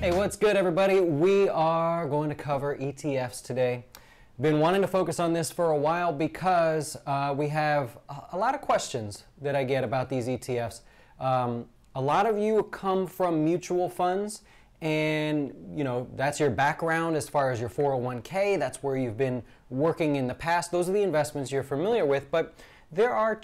Hey, what's good, everybody? We are going to cover ETFs today. Been wanting to focus on this for a while because we have a lot of questions that I get about these ETFs. A lot of you come from mutual funds, and that's your background as far as your 401k. That's where you've been working in the past. Those are the investments you're familiar with. But there are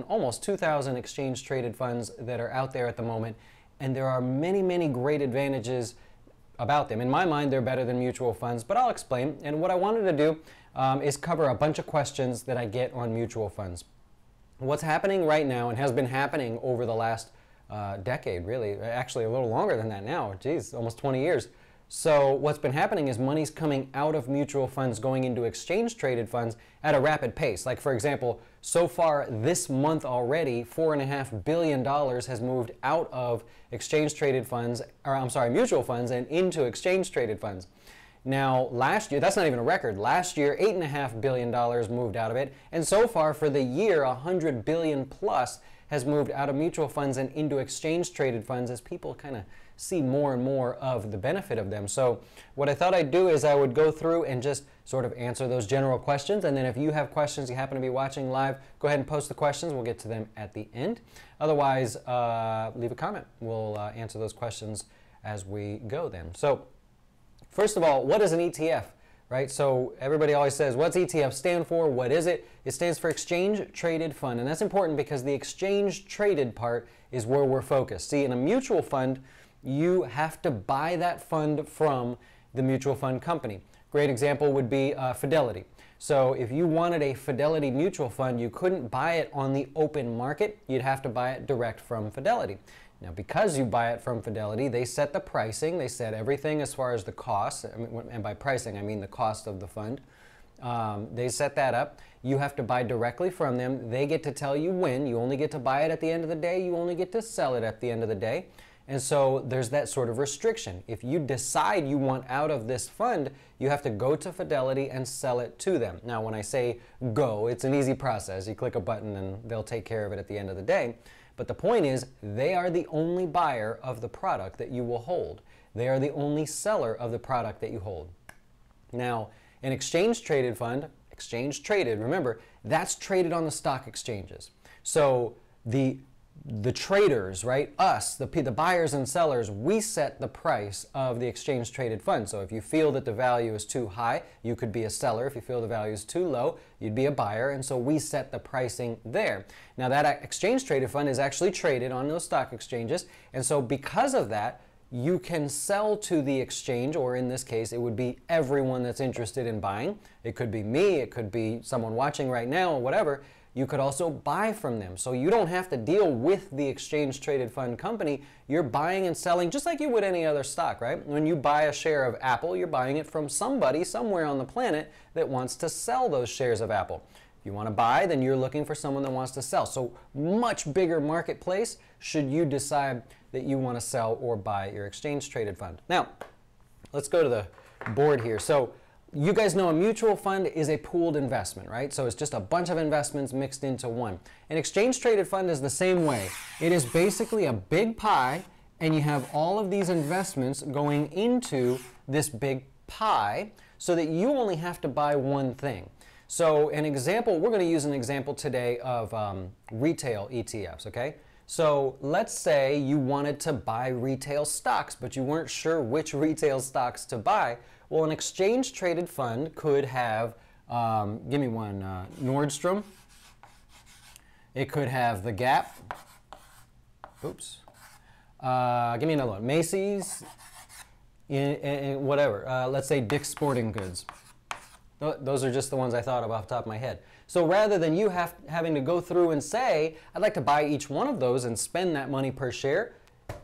almost 2,000 exchange traded funds that are out there at the moment. And there are many, many great advantages about them. In my mind, they're better than mutual funds, but I'll explain. And what I wanted to do is cover a bunch of questions that I get on mutual funds. What's happening right now, and has been happening over the last decade, really, actually a little longer than that now, geez, almost 20 years. So what's been happening is money's coming out of mutual funds going into exchange traded funds at a rapid pace. Like, for example, so far this month already, $4.5 billion has moved out of exchange traded funds, mutual funds, and into exchange traded funds. Now, last year, that's not even a record. Last year, $8.5 billion moved out of it. And so far for the year, $100 billion plus has moved out of mutual funds and into exchange traded funds as people kind of see more and more of the benefit of them. So what I thought I'd do is I would go through and just sort of answer those general questions. And then if you have questions, you happen to be watching live, go ahead and post the questions. We'll get to them at the end. Otherwise, leave a comment. We'll answer those questions as we go then. So first of all, what is an ETF? Right? So everybody always says, what's ETF stand for? What is it? It stands for Exchange Traded Fund. And that's important because the exchange traded part is where we're focused. See, in a mutual fund, you have to buy that fund from the mutual fund company. Great example would be Fidelity. So if you wanted a Fidelity mutual fund, you couldn't buy it on the open market. You'd have to buy it direct from Fidelity. Now, because you buy it from Fidelity, they set the pricing. They set everything as far as the cost. And by pricing, I mean the cost of the fund. They set that up. You have to buy directly from them. They get to tell you when. You only get to buy it at the end of the day. You only get to sell it at the end of the day. And so there's that sort of restriction. If you decide you want out of this fund, you have to go to Fidelity and sell it to them. Now, when I say go, it's an easy process. You click a button and they'll take care of it at the end of the day. But the point is, they are the only buyer of the product that you will hold. They are the only seller of the product that you hold. Now, an exchange traded fund, exchange traded, remember, that's traded on the stock exchanges. So the traders, right, us, the buyers and sellers, we set the price of the exchange traded fund. So if you feel that the value is too high, you could be a seller. If you feel the value is too low, you'd be a buyer. And so we set the pricing there. Now, that exchange traded fund is actually traded on those stock exchanges. And so because of that, you can sell to the exchange, or in this case, it would be everyone that's interested in buying. It could be me, it could be someone watching right now, or whatever. You could also buy from them. So you don't have to deal with the exchange traded fund company. You're buying and selling just like you would any other stock, right? When you buy a share of Apple, you're buying it from somebody somewhere on the planet that wants to sell those shares of Apple. If you want to buy, then you're looking for someone that wants to sell. So much bigger marketplace should you decide that you want to sell or buy your exchange traded fund. Now, let's go to the board here. So you guys know a mutual fund is a pooled investment, right? So it's just a bunch of investments mixed into one. An exchange traded fund is the same way. It is basically a big pie, and you have all of these investments going into this big pie so that you only have to buy one thing. So an example, we're going to use an example today of retail ETFs, okay? So let's say you wanted to buy retail stocks, but you weren't sure which retail stocks to buy. Well, an exchange traded fund could have, give me one, Nordstrom. It could have the Gap. Oops. Give me another one. Macy's, whatever. Let's say Dick's Sporting Goods. Those are just the ones I thought of off the top of my head. So rather than you having to go through and say, I'd like to buy each one of those and spend that money per share,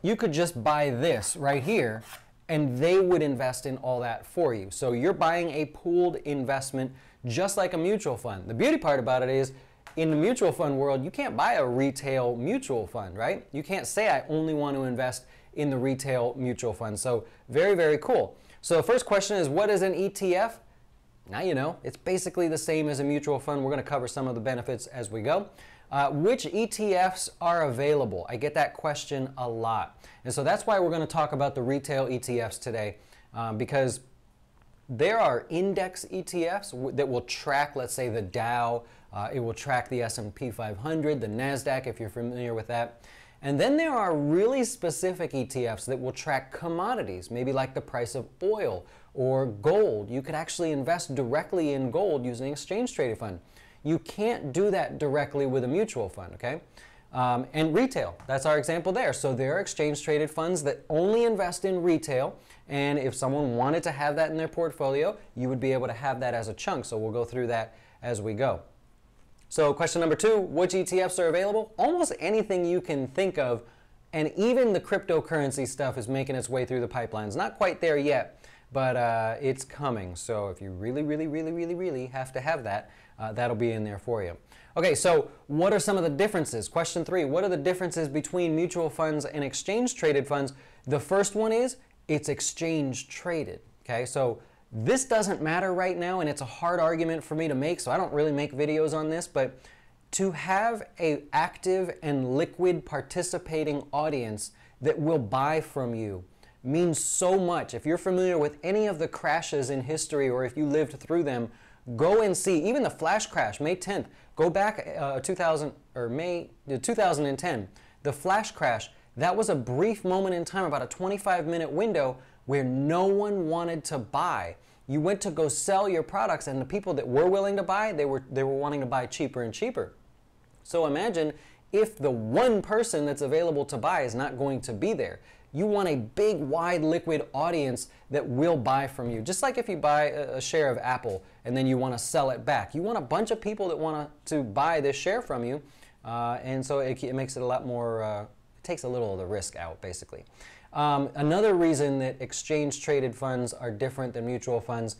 you could just buy this right here, and they would invest in all that for you. So you're buying a pooled investment just like a mutual fund. The beauty part about it is, in the mutual fund world, you can't buy a retail mutual fund, right? You can't say, I only want to invest in the retail mutual fund. So very, very cool. So the first question is, what is an ETF? Now you know. It's basically the same as a mutual fund. We're going to cover some of the benefits as we go. Which ETFs are available? I get that question a lot. And so that's why we're going to talk about the retail ETFs today, because there are index ETFs that will track, let's say, the Dow. It will track the S&P 500, the NASDAQ, if you're familiar with that. And then there are really specific ETFs that will track commodities, maybe like the price of oil or gold. You could actually invest directly in gold using an exchange-traded fund. You can't do that directly with a mutual fund, okay? And retail, that's our example there. So there are exchange-traded funds that only invest in retail, and if someone wanted to have that in their portfolio, you would be able to have that as a chunk. So we'll go through that as we go. So question number 2, which ETFs are available? Almost anything you can think of, and even the cryptocurrency stuff is making its way through the pipelines. Not quite there yet, but it's coming. So if you really have to have that, that'll be in there for you. Okay, so what are some of the differences? Question 3, what are the differences between mutual funds and exchange-traded funds? The first one is it's exchange-traded, okay? So this doesn't matter right now, and it's a hard argument for me to make, so I don't really make videos on this, but to have an active and liquid participating audience that will buy from you means so much. If you're familiar with any of the crashes in history, or if you lived through them, go and see, even the flash crash, May 10th, go back 2010, the flash crash, that was a brief moment in time, about a 25-minute window where no one wanted to buy. You went to go sell your products, and the people that were willing to buy, they were wanting to buy cheaper and cheaper. So imagine if the one person that's available to buy is not going to be there. You want a big, wide, liquid audience that will buy from you. Just like if you buy a share of Apple and then you want to sell it back. You want a bunch of people that want to buy this share from you, and so it makes it a lot more, it takes a little of the risk out, basically. Another reason that exchange-traded funds are different than mutual funds,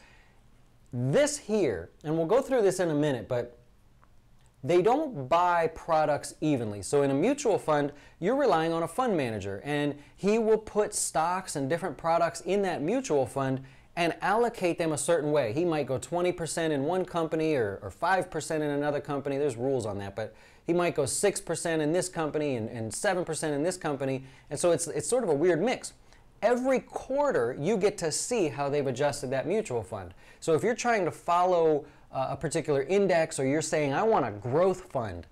this here, and we'll go through this in a minute, but they don't buy products evenly. So in a mutual fund, you're relying on a fund manager, and he will put stocks and different products in that mutual fund and allocate them a certain way. He might go 20% in one company or 5% in another company. There's rules on that, but he might go 6% in this company and 7% in this company. And so it's sort of a weird mix. Every quarter, you get to see how they've adjusted that mutual fund. So if you're trying to follow a particular index, or you're saying, I want a growth fund,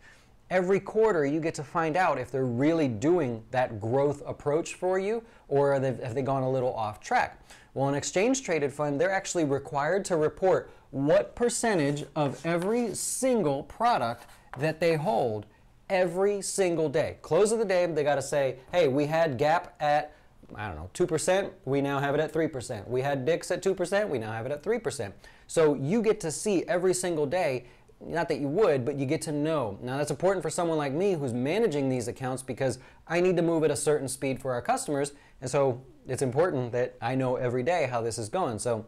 every quarter you get to find out if they're really doing that growth approach for you, or have they gone a little off track. Well, an exchange-traded fund, they're actually required to report what percentage of every single product that they hold every single day. Close of the day, they got to say, hey, we had Gap at, I don't know, 2%, we now have it at 3%. We had Dick's at 2%, we now have it at 3%. So you get to see every single day, not that you would, but you get to know. Now that's important for someone like me who's managing these accounts, because I need to move at a certain speed for our customers, and so it's important that I know every day how this is going. So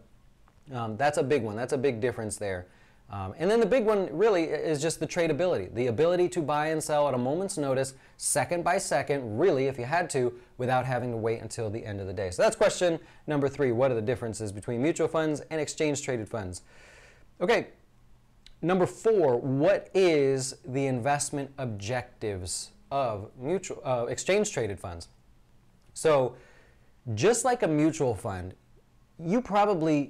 that's a big one. That's a big difference there. And then the big one really is just the tradability, the ability to buy and sell at a moment's notice, second by second, really, if you had to, without having to wait until the end of the day. So that's question number 3. What are the differences between mutual funds and exchange-traded funds? Okay, number 4, what is the investment objectives of exchange-traded funds? So just like a mutual fund, you probably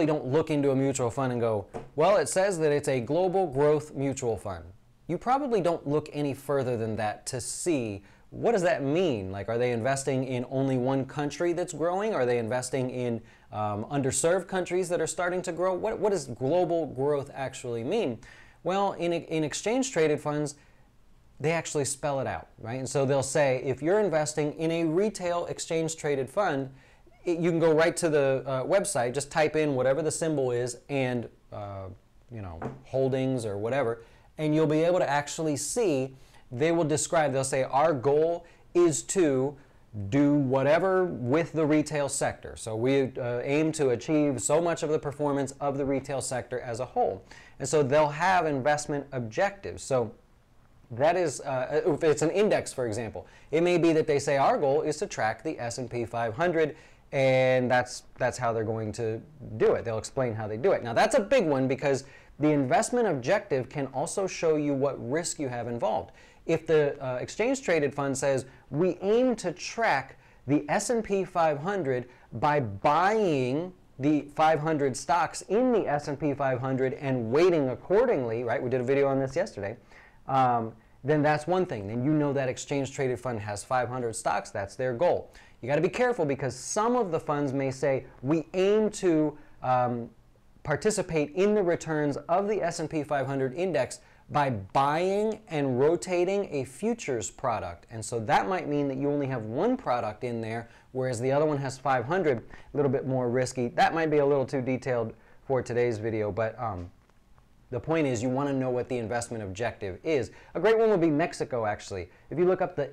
don't look into a mutual fund and go, well, it says that it's a global growth mutual fund. You probably don't look any further than that to see, what does that mean? Like, are they investing in only one country that's growing? Are they investing in underserved countries that are starting to grow? What does global growth actually mean? Well, in exchange-traded funds, they actually spell it out, right? And so they'll say, if you're investing in a retail exchange-traded fund, you can go right to the website, just type in whatever the symbol is and holdings or whatever, and you'll be able to actually see. They'll say our goal is to do whatever with the retail sector. So we aim to achieve so much of the performance of the retail sector as a whole. And so they'll have investment objectives. So that is, if it's an index, for example, it may be that they say our goal is to track the S&P 500, and that's how they're going to do it. They'll explain how they do it. Now that's a big one, because the investment objective can also show you what risk you have involved. If the exchange traded fund says we aim to track the S&P 500 by buying the 500 stocks in the S&P 500 and weighting accordingly, right? We did a video on this yesterday. Then that's one thing. Then you know that exchange traded fund has 500 stocks. That's their goal. You got to be careful because some of the funds may say we aim to participate in the returns of the S&P 500 index by buying and rotating a futures product. And so that might mean that you only have one product in there, whereas the other one has 500, a little bit more risky. That might be a little too detailed for today's video, but the point is you want to know what the investment objective is. A great one would be Mexico, actually. If you look up the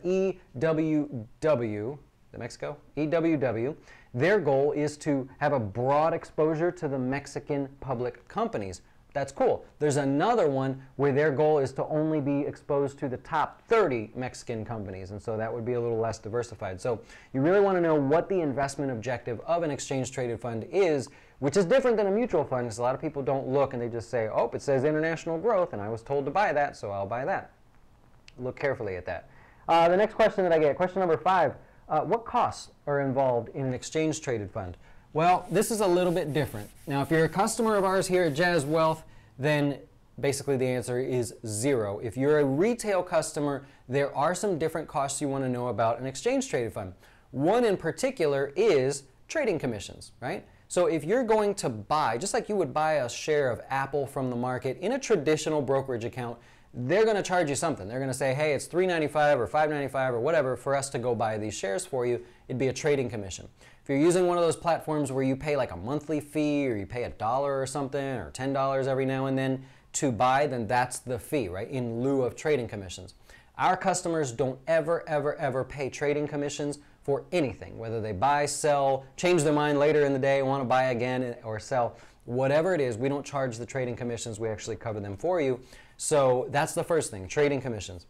EWW, the Mexico, EWW, their goal is to have a broad exposure to the Mexican public companies. That's cool. There's another one where their goal is to only be exposed to the top 30 Mexican companies, and so that would be a little less diversified. So you really want to know what the investment objective of an exchange-traded fund is, which is different than a mutual fund, because a lot of people don't look and they just say, oh, it says international growth, and I was told to buy that, so I'll buy that. Look carefully at that. The next question that I get, question number 5, what costs are involved in an exchange-traded fund? Well, this is a little bit different. Now, if you're a customer of ours here at jazzWealth, then basically the answer is 0. If you're a retail customer, there are some different costs you want to know about an exchange-traded fund. One in particular is trading commissions, right? So if you're going to buy, just like you would buy a share of Apple from the market in a traditional brokerage account, they're going to charge you something. They're going to say, hey, it's $3.95 or $5.95 or whatever for us to go buy these shares for you. It'd be a trading commission. If you're using one of those platforms where you pay like a monthly fee or you pay $1 or something or $10 every now and then to buy, then that's the fee, right, in lieu of trading commissions. Our customers don't ever pay trading commissions for anything, whether they buy, sell, change their mind later in the day, want to buy again or sell, whatever it is, we don't charge the trading commissions. We actually cover them for you. So that's the first thing, trading commissions.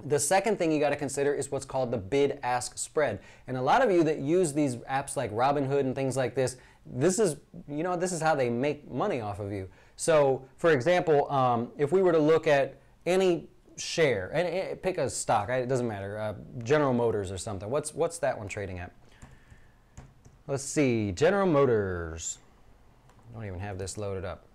The second thing you got to consider is what's called the bid-ask spread. And a lot of you that use these apps like Robinhood and things like this, this is how they make money off of you. So, for example, if we were to look at any share, and pick a stock, it doesn't matter, General Motors or something. What's that one trading at? Let's see, General Motors. I don't even have this loaded up.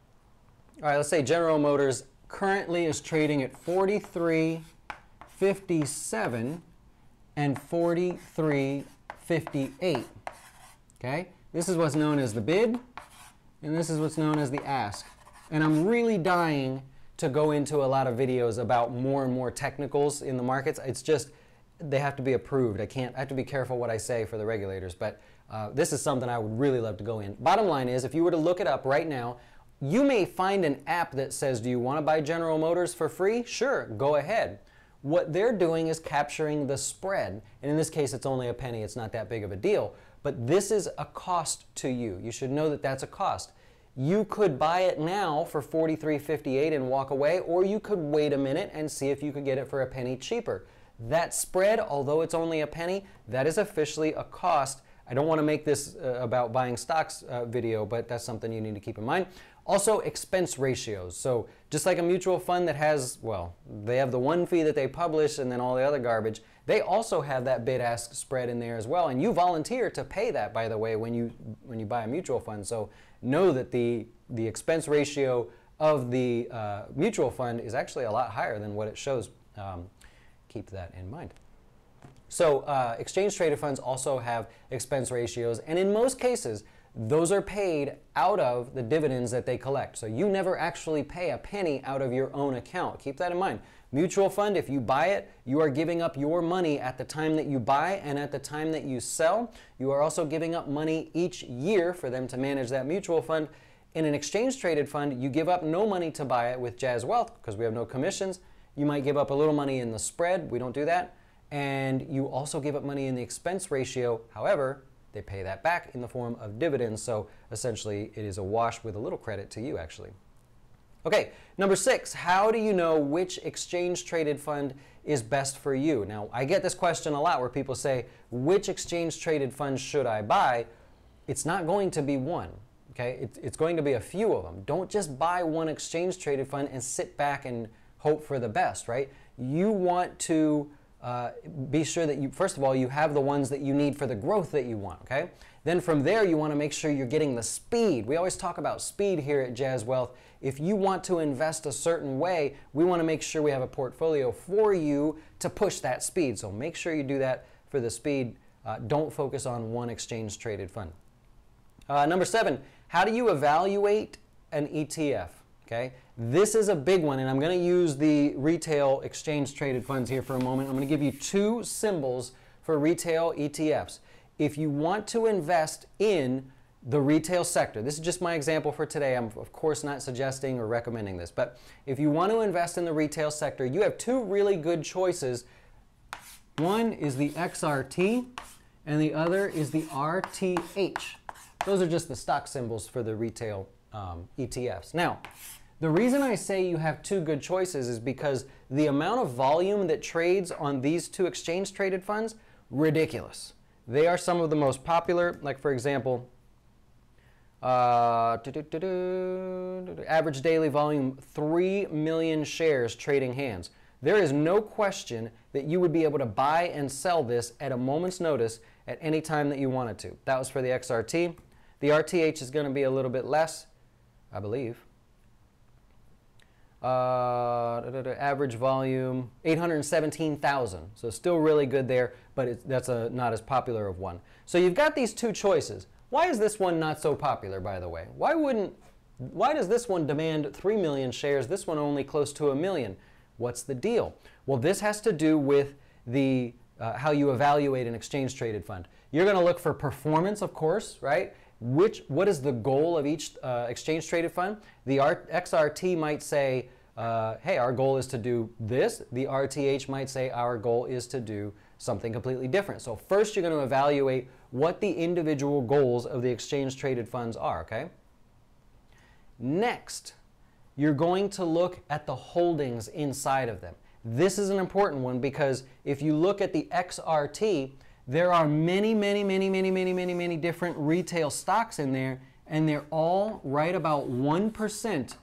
All right, let's say General Motors currently is trading at 43.57 and 43.58. Okay, this is what's known as the bid, and this is what's known as the ask. And I'm really dying to go into a lot of videos about more and more technicals in the markets. It's just they have to be approved. I have to be careful what I say for the regulators, but this is something I would really love to go in. Bottom line is, if you were to look it up right now, you may find an app that says, do you want to buy General Motors for free? Sure, go ahead. What they're doing is capturing the spread. And in this case, it's only a penny. It's not that big of a deal. But this is a cost to you. You should know that that's a cost. You could buy it now for $43.58 and walk away, or you could wait a minute and see if you could get it for a penny cheaper. That spread, although it's only a penny, that is officially a cost. I don't want to make this about buying stocks video, but that's something you need to keep in mind. Also, expense ratios. So just like a mutual fund that has, well, they have the one fee that they publish and then all the other garbage, they also have that bid-ask spread in there as well. And you volunteer to pay that, by the way, when you buy a mutual fund. So know that the expense ratio of the mutual fund is actually a lot higher than what it shows. Keep that in mind. So exchange-traded funds also have expense ratios, and in most cases, those are paid out of the dividends that they collect. So you never actually pay a penny out of your own account. Keep that in mind. Mutual fund, if you buy it, you are giving up your money at the time that you buy and at the time that you sell. You are also giving up money each year for them to manage that mutual fund. In an exchange-traded fund, you give up no money to buy it with jazzWealth because we have no commissions. You might give up a little money in the spread. We don't do that. And you also give up money in the expense ratio. However, they pay that back in the form of dividends. So essentially, it is a wash with a little credit to you, actually. Okay, number 6, how do you know which exchange-traded fund is best for you? Now, I get this question a lot where people say, which exchange-traded fund should I buy? It's not going to be one. Okay, it's going to be a few of them. Don't just buy one exchange traded fund and sit back and hope for the best, right? You want to be sure that you, first of all, you have the ones that you need for the growth that you want, okay? Then from there, you want to make sure you're getting the speed. We always talk about speed here at jazzWealth. If you want to invest a certain way, we want to make sure we have a portfolio for you to push that speed. So make sure you do that for the speed. Don't focus on one exchange traded fund. Number 7, how do you evaluate an ETF? Okay, this is a big one, and I'm going to use the retail exchange traded funds here for a moment. I'm going to give you 2 symbols for retail ETFs. If you want to invest in the retail sector, this is just my example for today. I'm of course not suggesting or recommending this, but if you want to invest in the retail sector, you have 2 really good choices. One is the XRT, and the other is the RTH. Those are just the stock symbols for the retail ETFs. Now, the reason I say you have 2 good choices is because the amount of volume that trades on these 2 exchange traded funds, ridiculous. They are some of the most popular, like for example, average daily volume, 3 million shares trading hands. There is no question that you would be able to buy and sell this at a moment's notice at any time that you wanted to. That was for the XRT. The RTH is going to be a little bit less, I believe. Average volume, 817,000. So still really good there, but that's not as popular of one. So you've got these 2 choices. Why is this one not so popular, by the way? Why does this one demand 3 million shares, this one only close to 1 million? What's the deal? Well, this has to do with the how you evaluate an exchange traded fund. You're going to look for performance, of course, right? What is the goal of each exchange traded fund? The XRT might say, hey, our goal is to do this. The RTH might say our goal is to do something completely different. So first you're going to evaluate what the individual goals of the exchange traded funds are, okay? Next, you're going to look at the holdings inside of them. This is an important one because if you look at the XRT, there are many different retail stocks in there, and they're all right about 1%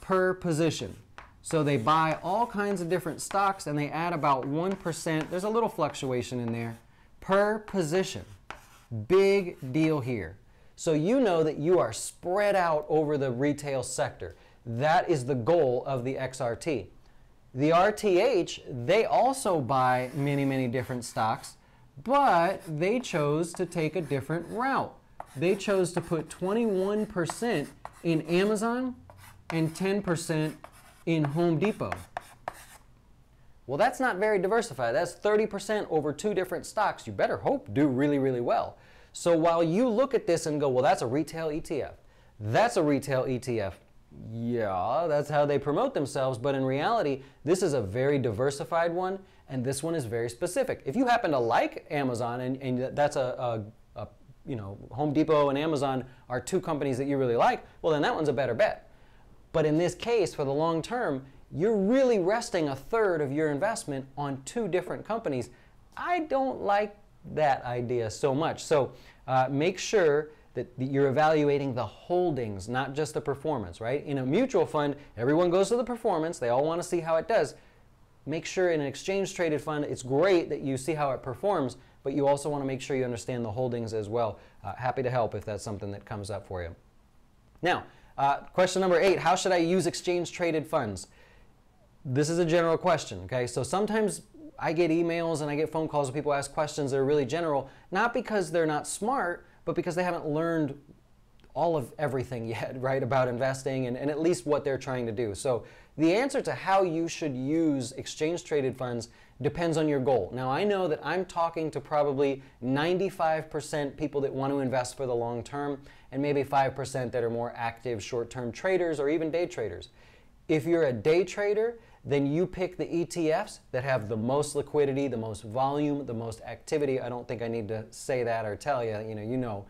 per position. So they buy all kinds of different stocks and they add about 1%. There's a little fluctuation in there per position. Big deal here. So you know that you are spread out over the retail sector. That is the goal of the XRT. The RTH, they also buy many different stocks, but they chose to take a different route. They chose to put 21% in Amazon and 10% in Home Depot. Well, that's not very diversified. That's 30% over 2 different stocks. You better hope do really well. So while you look at this and go, well, that's a retail ETF. That's a retail ETF. Yeah, that's how they promote themselves, but in reality, this is a very diversified one, and this one is very specific. If you happen to like Amazon, and that's you know, Home Depot and Amazon are 2 companies that you really like, well, then that one's a better bet. But in this case, for the long term, you're really resting 1/3 of your investment on 2 different companies. I don't like that idea so much. So make sure that you're evaluating the holdings, not just the performance, right? In a mutual fund, everyone goes to the performance. They all want to see how it does. Make sure in an exchange traded fund, it's great that you see how it performs, but you also want to make sure you understand the holdings as well. Happy to help if that's something that comes up for you. Now, question number 8, how should I use exchange traded funds? This is a general question, okay? So sometimes I get emails and I get phone calls where people ask questions that are really general, not because they're not smart, but because they haven't learned all of everything yet, right, about investing and at least what they're trying to do. So the answer to how you should use exchange traded funds depends on your goal. Now, I know that I'm talking to probably 95% people that want to invest for the long term and maybe 5% that are more active short-term traders or even day traders. If you're a day trader, then you pick the ETFs that have the most liquidity, the most volume, the most activity. I don't think I need to say that or tell you, you know.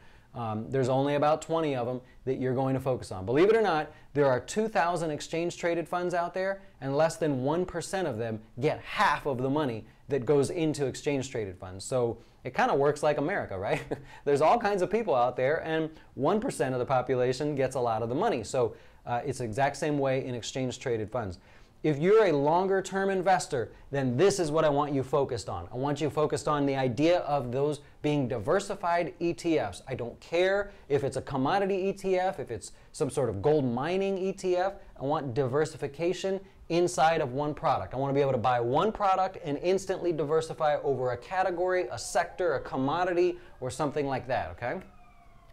There's only about 20 of them that you're going to focus on. Believe it or not, there are 2,000 exchange-traded funds out there, and less than 1% of them get half of the money that goes into exchange-traded funds. So it kind of works like America, right? There's all kinds of people out there, and 1% of the population gets a lot of the money. So it's the exact same way in exchange-traded funds. If you're a longer-term investor, then this is what I want you focused on. I want you focused on the idea of those being diversified ETFs. I don't care if it's a commodity ETF, if it's some sort of gold mining ETF. I want diversification inside of one product. I want to be able to buy one product and instantly diversify over a category, a sector, a commodity, or something like that, okay?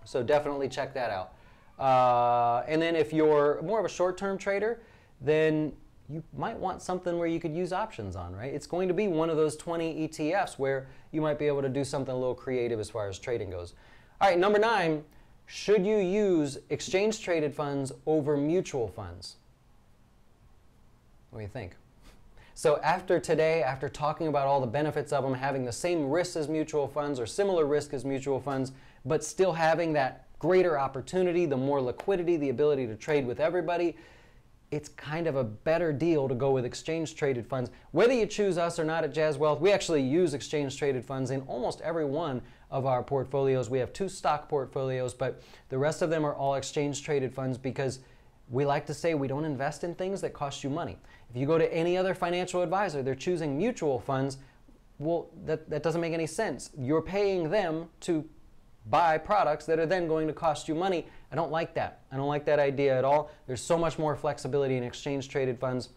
So definitely check that out. And then if you're more of a short-term trader, then you might want something where you could use options on, right? It's going to be one of those 20 ETFs where you might be able to do something a little creative as far as trading goes. All right, number 9, should you use exchange-traded funds over mutual funds? What do you think? So after today, after talking about all the benefits of them, having the same risks as mutual funds or similar risk as mutual funds, but still having that greater opportunity, the more liquidity, the ability to trade with everybody, it's kind of a better deal to go with exchange-traded funds. Whether you choose us or not at jazzWealth, we actually use exchange-traded funds in almost every one of our portfolios. We have 2 stock portfolios, but the rest of them are all exchange-traded funds because we like to say we don't invest in things that cost you money. If you go to any other financial advisor, they're choosing mutual funds, well, that doesn't make any sense. You're paying them to buy products that are then going to cost you money. I don't like that. I don't like that idea at all. There's so much more flexibility in exchange-traded funds.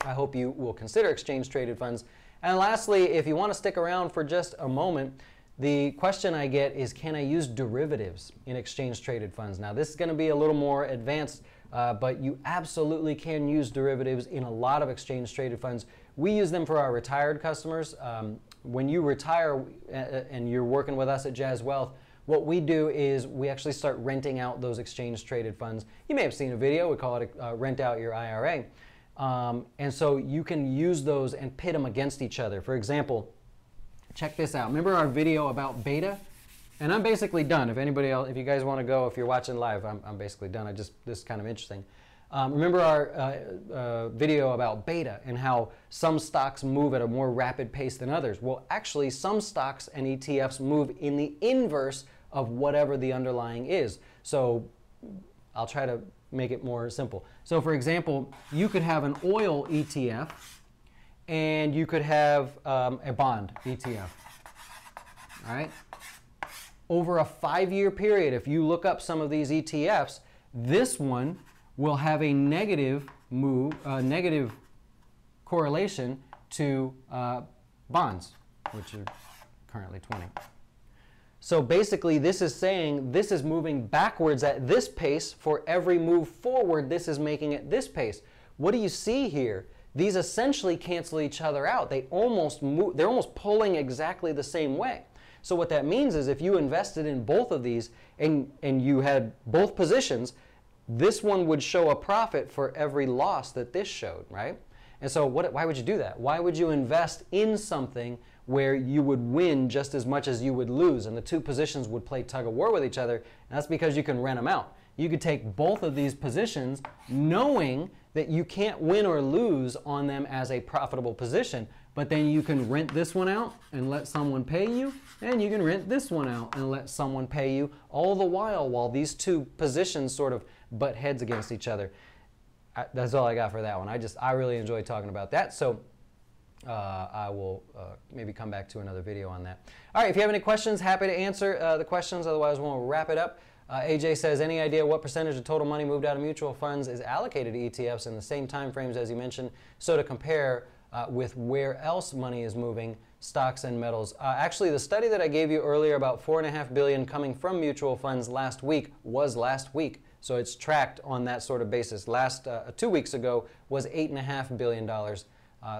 I hope you will consider exchange-traded funds. And lastly, if you want to stick around for just a moment, the question I get is, can I use derivatives in exchange-traded funds? Now, this is going to be a little more advanced, but you absolutely can use derivatives in a lot of exchange-traded funds. We use them for our retired customers. When you retire and you're working with us at jazzWealth, what we do is we actually start renting out those exchange-traded funds. You may have seen a video. We call it Rent Out Your IRA. And so you can use those and pit them against each other. For example, check this out. Remember our video about beta? And I'm basically done. If anybody else, if you guys want to go, if you're watching live, I'm basically done. This is kind of interesting. Remember our video about beta and how some stocks move at a more rapid pace than others? Well, actually, some stocks and ETFs move in the inverse of whatever the underlying is. So I'll try to make it more simple. So for example, you could have an oil ETF and you could have a bond ETF. All right? Over a 5-year period, if you look up some of these ETFs, this one will have a negative negative correlation to bonds, which are currently 20. So basically, this is saying this is moving backwards at this pace. For every move forward, this is making it this pace. What do you see here? These essentially cancel each other out. They're almost pulling exactly the same way. So what that means is if you invested in both of these and you had both positions, this one would show a profit for every loss that this showed, right? And so why would you do that? Why would you invest in something where you would win just as much as you would lose and the 2 positions would play tug of war with each other? And that's because you can rent them out. You could take both of these positions knowing that you can't win or lose on them as a profitable position, but then you can rent this one out and let someone pay you, and you can rent this one out and let someone pay you, all the while these 2 positions sort of butt heads against each other. That's all I got for that one. I really enjoyed talking about that, so I will maybe come back to another video on that. All right, if you have any questions, happy to answer the questions. Otherwise, we'll wrap it up. AJ says, any idea what percentage of total money moved out of mutual funds is allocated to ETFs in the same time frames as you mentioned? So to compare with where else money is moving, stocks and metals. Actually, the study that I gave you earlier about $4.5 billion coming from mutual funds last week was last week. So it's tracked on that sort of basis. 2 weeks ago was $8.5 billion.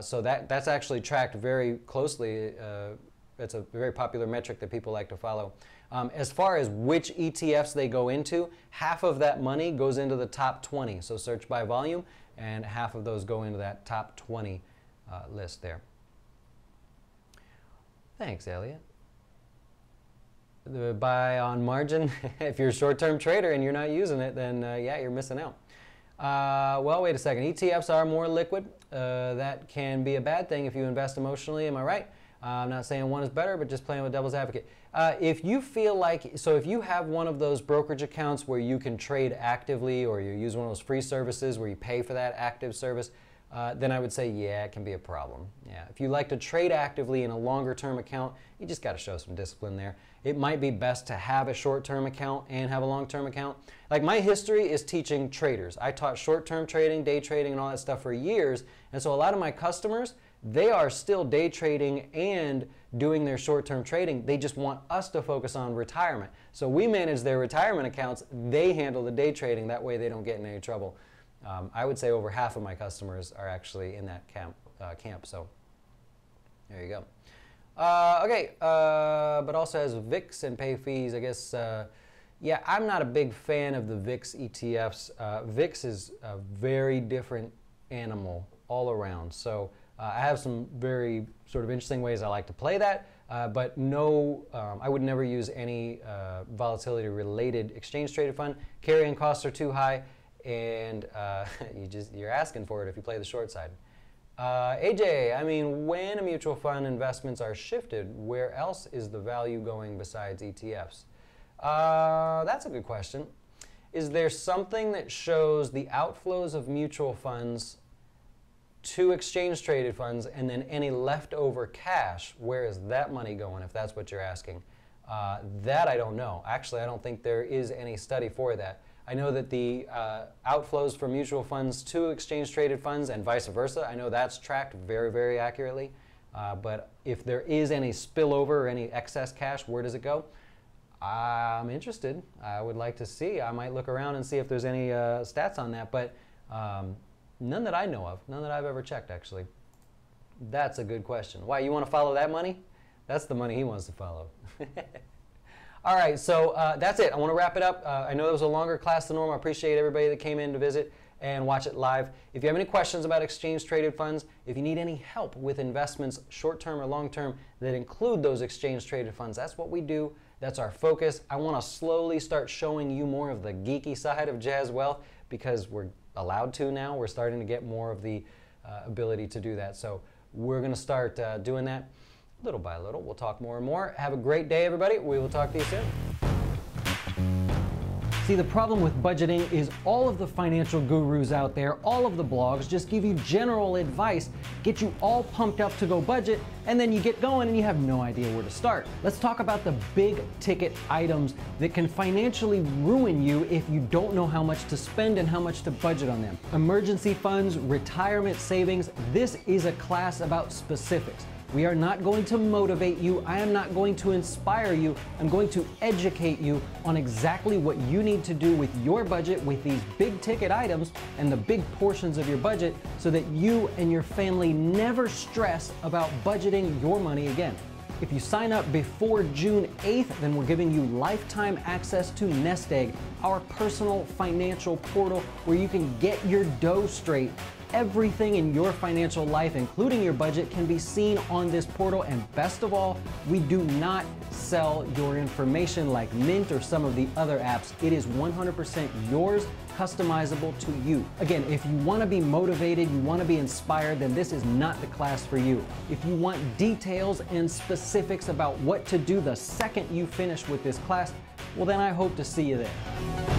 So that's actually tracked very closely. It's a very popular metric that people like to follow. As far as which ETFs they go into, half of that money goes into the top 20. So search by volume, and half of those go into that top 20 list there. Thanks, Elliot. buy on margin. If you're a short-term trader and you're not using it, then yeah, you're missing out. Well, wait a second. ETFs are more liquid. That can be a bad thing if you invest emotionally. Am I right? I'm not saying one is better, but just playing with devil's advocate. If you feel like, so if you have one of those brokerage accounts where you can trade actively, or you use one of those free services where you pay for that active service, then I would say, yeah, it can be a problem. Yeah, if you like to trade actively in a longer term account, you just got to show some discipline there. It might be best to have a short-term account and have a long-term account. Like, my history is teaching traders. I taught short-term trading, day trading, and all that stuff for years. And so a lot of my customers, they are still day trading and doing their short-term trading. They just want us to focus on retirement. So we manage their retirement accounts. They handle the day trading. That way they don't get in any trouble. I would say over half of my customers are actually in that camp. So there you go. Okay, but also has VIX and pay fees. I guess, yeah, I'm not a big fan of the VIX ETFs. VIX is a very different animal all around. So I have some very sort of interesting ways I like to play that, but no, I would never use any volatility related exchange traded fund. Carrying costs are too high, and you're asking for it if you play the short side. AJ, I mean, when mutual fund investments are shifted, where else is the value going besides ETFs? That's a good question. Is there something that shows the outflows of mutual funds to exchange traded funds, and then any leftover cash, where is that money going, if that's what you're asking? That I don't know. Actually, I don't think there is any study for that. I know that the outflows from mutual funds to exchange traded funds and vice versa, I know that's tracked very, very accurately. But if there is any spillover or any excess cash, where does it go? I'm interested. I would like to see. I might look around and see if there's any stats on that, but none that I know of, none that I've ever checked, actually. That's a good question. Why, you want to follow that money? That's the money he wants to follow. All right, so that's it. I want to wrap it up. I know it was a longer class than normal. I appreciate everybody that came in to visit and watch it live. If you have any questions about exchange-traded funds, if you need any help with investments, short-term or long-term, that include those exchange-traded funds, that's what we do. That's our focus. I want to slowly start showing you more of the geeky side of jazzWealth, because we're allowed to now. We're starting to get more of the ability to do that. So we're going to start doing that little by little. We'll talk more and more. Have a great day, everybody. We will talk to you soon. See, the problem with budgeting is all of the financial gurus out there, all of the blogs just give you general advice, get you all pumped up to go budget, and then you get going and you have no idea where to start. Let's talk about the big ticket items that can financially ruin you if you don't know how much to spend and how much to budget on them. Emergency funds, retirement savings, this is a class about specifics. We are not going to motivate you. I am not going to inspire you. I'm going to educate you on exactly what you need to do with your budget, with these big ticket items and the big portions of your budget, so that you and your family never stress about budgeting your money again. If you sign up before June 8th, then we're giving you lifetime access to Nest Egg, our personal financial portal where you can get your dough straight. Everything in your financial life, including your budget, can be seen on this portal, and best of all, we do not sell your information like Mint or some of the other apps. It is 100% yours, customizable to you. Again, if you want to be motivated, you want to be inspired, then this is not the class for you. If you want details and specifics about what to do the second you finish with this class, well then I hope to see you there.